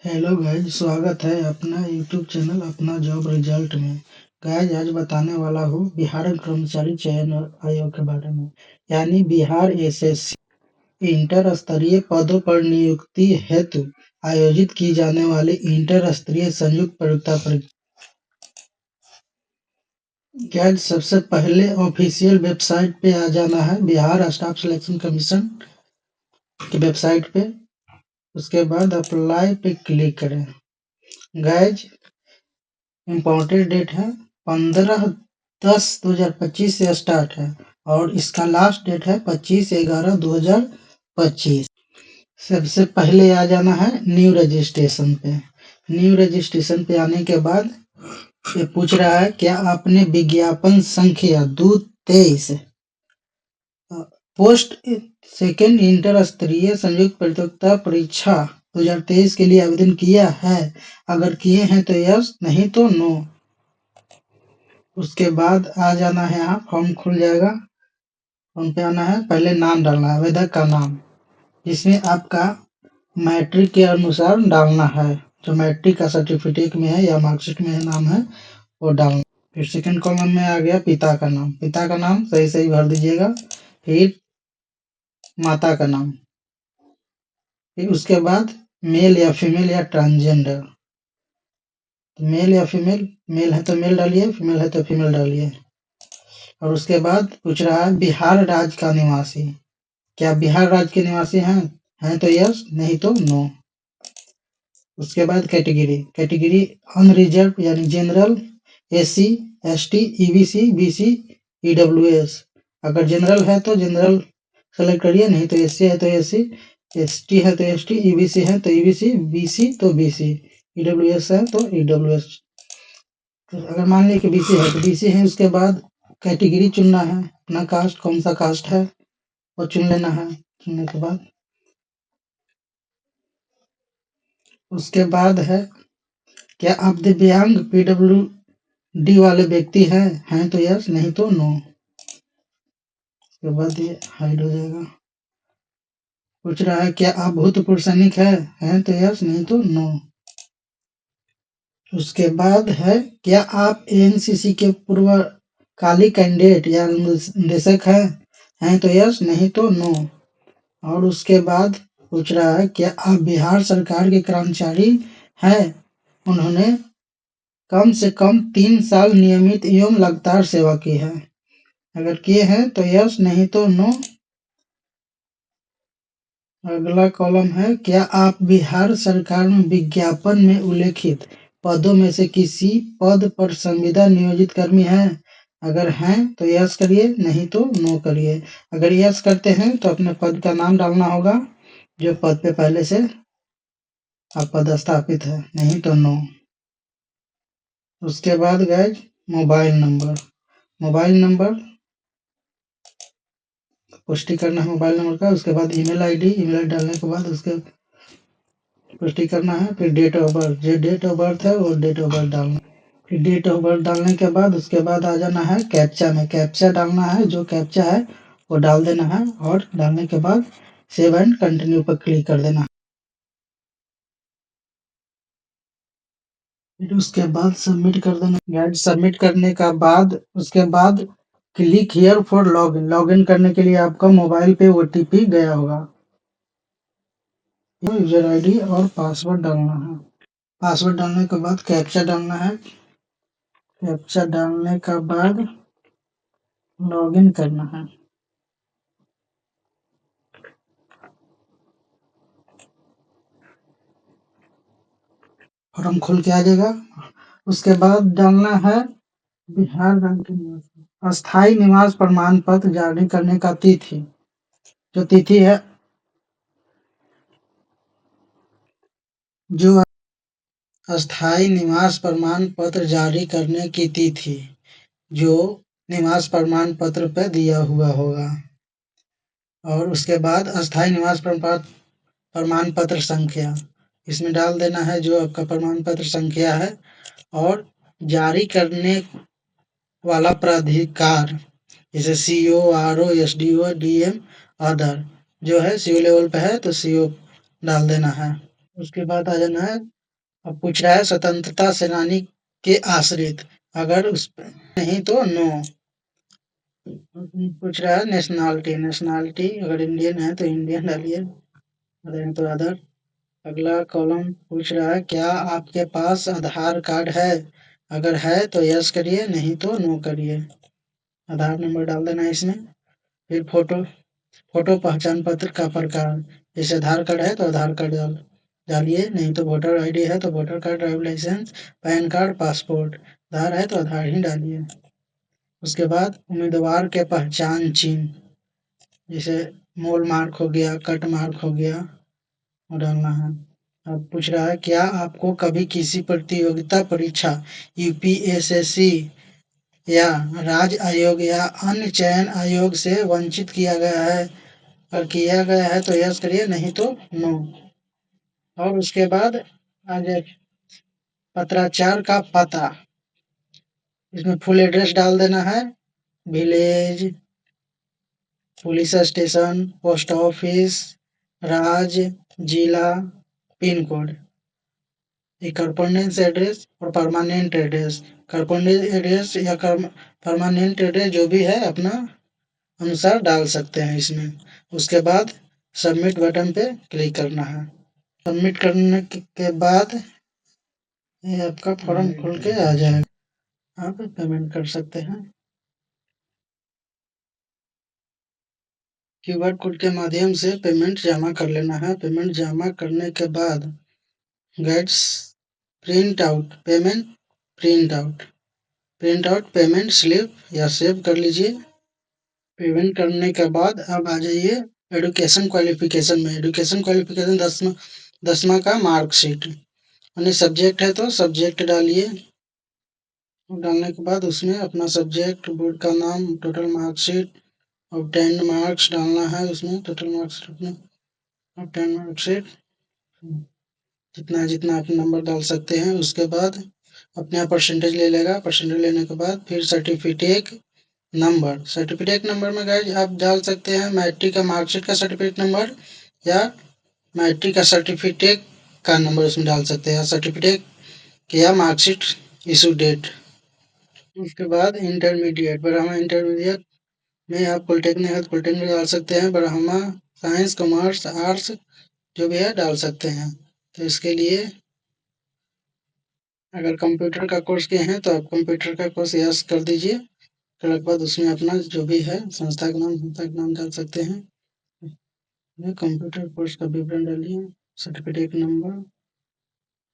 Hello guys, स्वागत है अपना यूट्यूब चैनल अपना जॉब रिजल्ट में। गाइज आज बताने वाला हूँ बिहार कर्मचारी चयन आयोग के बारे में, यानी बिहार एसएससी इंटर स्तरीय पदों पर नियुक्ति हेतु आयोजित की जाने वाली इंटर स्तरीय संयुक्त परीक्षा गाइज सबसे पहले ऑफिशियल वेबसाइट पे आ जाना है, बिहार स्टाफ सिलेक्शन कमीशन की वेबसाइट पे। उसके बाद अप्लाई पे क्लिक करें। गाइज इम्पोर्टेंट डेट है 15/10/2025 से स्टार्ट है और इसका लास्ट डेट है 25/11/2025। सबसे पहले आ जाना है न्यू रजिस्ट्रेशन पे। न्यू रजिस्ट्रेशन पे आने के बाद ये पूछ रहा है क्या आपने विज्ञापन संख्या 223 पोस्ट सेकेंड इंटर स्तरीय संयुक्त प्रतियोगिता परीक्षा 2023 के लिए आवेदन किया है। अगर किए हैं तो यस, नहीं तो नो। उसके बाद आ जाना है, यहाँ फॉर्म खुल जाएगा। फॉर्म पे आना है, पहले नाम डालना है, आवेदक का नाम, जिसमें आपका मैट्रिक के अनुसार डालना है। जो मैट्रिक का सर्टिफिकेट में है या मार्कशीट में है नाम है वो डालना। फिर सेकंड कॉलम में आ गया पिता का नाम। पिता का नाम सही सही भर दीजिएगा। फिर माता का नाम। फिर उसके बाद मेल या फीमेल या ट्रांसजेंडर। मेल या फीमेल, मेल है तो मेल डालिए, फीमेल है तो फीमेल डालिए। और उसके बाद पूछ रहा है बिहार राज्य का निवासी, क्या बिहार राज्य के निवासी हैं तो यस, नहीं तो नो। उसके बाद कैटेगरी अनरिजर्व यानी general, SC, ST, EBC, BC, EWS. अगर जनरल है तो जनरल सेलेक्ट करिए, नहीं तो एससी है तो एससी, एसटी है तो एसटी, ईबीसी है तो ईबीसी, बीसी तो बीसी, ईडब्ल्यूएस है तो ईडब्ल्यूएस। अगर मान लीजिए कि बीसी है तो बीसी है। उसके बाद कैटेगरी चुनना है, अपना कास्ट कौन सा कास्ट है वो चुन लेना है। चुनने के बाद उसके बाद है क्या आप दिव्यांग पीडब्ल्यूडी वाले व्यक्ति हैं तो यस, नहीं तो नो। उसके बाद ये हाइड हो जाएगा। पूछ रहा है क्या आप भूतपूर्व सैनिक हैं तो यस, नहीं तो नो। उसके बाद है क्या आप एनसीसी के पूर्वकालिक कैंडिडेट या निदेशक हैं तो यस, नहीं तो नो। और उसके बाद पूछ रहा है क्या आप बिहार सरकार के कर्मचारी हैं, उन्होंने कम से कम 3 साल नियमित एवं लगातार सेवा की है। अगर किए हैं तो यस, नहीं तो नो। अगला कॉलम है क्या आप बिहार सरकार में विज्ञापन में उल्लेखित पदों में से किसी पद पर संविदा नियोजित कर्मी हैं। अगर हैं तो यस करिए, नहीं तो नो करिए। अगर यस करते हैं तो अपने पद का नाम डालना होगा, जो पद पे पहले से आप पदस्थापित है, नहीं तो नो। उसके बाद गाइज मोबाइल नंबर पुष्टि करना है मोबाइल नंबर का। उसके बाद ईमेल आईडी डालने के बाद उसके पुष्टि करना है। फिर डेट ऑफ बर्थ, जो डेट ऑफ बर्थ है वो डेट ऑफ बर्थ डालना। फिर डेट ऑफ बर्थ डालने के बाद उसके बाद आ जाना है कैप्चा में, कैप्चा डालना है, जो कैप्चा है वो डाल देना है। और डालने के बाद सेव एंड कंटिन्यू पर क्लिक कर देना। फिर उसके बाद सबमिट कर देना। गाइड सबमिट करने का बाद उसके बाद click here for login. Login करने के लिए आपका मोबाइल पे ओटीपी गया होगा। यूजर आईडी और पासवर्ड डालना है। पासवर्ड डालने के बाद कैप्चा डालना है। कैप्चा डालने के बाद लॉगिन करना है। फॉर्म खुल के आ जाएगा। उसके बाद डालना है बिहार राज्य के निवासी, अस्थायी निवास प्रमाण पत्र जारी करने का तिथि। जो तिथि है, जो अस्थायी निवास प्रमाण पत्र जारी करने की तिथि जो निवास प्रमाण पत्र पे दिया हुआ होगा। और उसके बाद अस्थायी निवास प्रमाण पत्र संख्या इसमें डाल देना है, जो आपका प्रमाण पत्र संख्या है। और जारी करने वाला प्राधिकार जैसे CO, RO, SDO, DM, other जो है सीओ लेवल पे है तो सीओ डाल देना है। उसके बाद आ जाना है। अब पूछ रहा है स्वतंत्रता सेनानी के आश्रित, अगर उस पे नहीं तो नो। पूछ रहा है नेशनैलिटी, नेशनैलिटी अगर इंडियन है तो इंडियन डालिए, अदर है तो अदर। अगला कॉलम पूछ रहा है क्या आपके पास आधार कार्ड है? अगर है तो यस करिए, नहीं तो नो करिए। आधार नंबर डाल देना है इसमें। फिर फोटो पहचान पत्र का प्रकार, जैसे आधार कार्ड है तो आधार कार्ड डालिए, नहीं तो वोटर आईडी है तो voter card, driving license, PAN card, passport. Aadhaar है तो आधार ही डालिए। उसके बाद उम्मीदवार के पहचान चिन्ह, जैसे मोल मार्क हो गया, कट मार्क हो गया, वो डालना है। अब पूछ रहा है क्या आपको कभी किसी प्रतियोगिता परीक्षा यूपीएसएससी या राज्य आयोग या अन्य चयन आयोग से वंचित किया गया है? अगर किया गया है तो यस करिए, नहीं तो नो। और उसके बाद आगे पत्राचार का पता, इसमें फुल एड्रेस डाल देना है, village, police station, post office, राज्य, जिला, पिन कोड। ये करस्पॉन्डेंस एड्रेस और परमानेंट एड्रेस, करस्पॉन्डेंस एड्रेस या परमानेंट एड्रेस जो भी है अपना अनुसार डाल सकते हैं इसमें। उसके बाद सबमिट बटन पे क्लिक करना है। सबमिट करने के बाद ये आपका फॉर्म खुल के आ जाएगा, आप पेमेंट कर सकते हैं। क्यूआर कोड के माध्यम से पेमेंट जमा कर लेना है। पेमेंट जमा करने के बाद gets print out payment, print out, print out payment slip या सेव कर लीजिए। पेमेंट करने के बाद अब आ जाइए एडुकेशन क्वालिफिकेशन में। एडुकेशन क्वालिफिकेशन 10वां का मार्कशीट, यानी सब्जेक्ट है तो सब्जेक्ट डालिए। डालने के बाद उसमें अपना सब्जेक्ट, बोर्ड का नाम, टोटल मार्कशीट और 10 मार्क्स डालना है उसमें। टोटल मार्क्स अपने और 10 मार्कशीट, जितना जितना आप नंबर डाल सकते हैं। उसके बाद अपने यहाँ परसेंटेज ले लेगा। परसेंटेज लेने के बाद फिर सर्टिफिकेट नंबर, सर्टिफिकेट नंबर में गाइज आप डाल सकते हैं मैट्रिक का मार्कशीट का सर्टिफिकेट नंबर, या मैट्रिक का सर्टिफिकेट का नंबर उसमें डाल सकते हैं, सर्टिफिकेट या मार्कशीट इशू डेट। उसके बाद इंटरमीडिएट, ब्रह्मा इंटरमीडिएट में आप पॉलिटेक्निक है तो पॉलिटेक्निक डाल सकते हैं, ब्रह्मा साइंस, कॉमर्स, आर्ट्स जो भी है डाल सकते हैं। तो इसके लिए अगर कंप्यूटर का कोर्स किए हैं तो आप कंप्यूटर का कोर्स यस कर दीजिए। करने के बाद उसमें अपना जो भी है संस्था का नाम डाल सकते हैं। कंप्यूटर कोर्स का विवरण डालिए, सर्टिफिकेट नंबर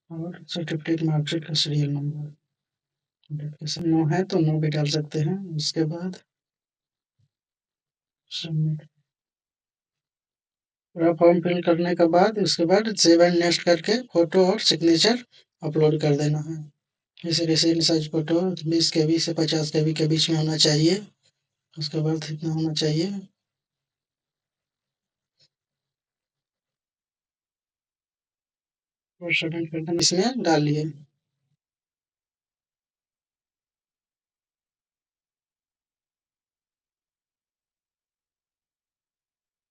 और सर्टिफिकेट मार्कशीट का सीरियल नंबर। नो है तो नो भी डाल सकते हैं। उसके बाद सबमिट, पूरा फॉर्म फिल करने के बाद उसके बाद सेव एंड नेक्स्ट करके फोटो और सिग्नेचर अपलोड कर देना है। जैसे रेसिडेंट साइज फोटो 20 KB से 50 KB के बीच में होना चाहिए। उसके बाद इतना होना चाहिए। और सबमिट कर देना, इसमें डालिए।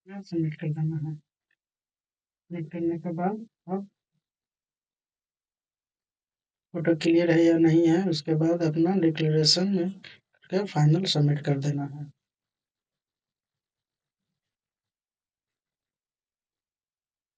सबमिट कर देना है। सबमिट करने के बाद अब फोटो क्लियर है या नहीं है, उसके बाद अपना डिक्लेरेशन में करके फाइनल सबमिट कर देना है।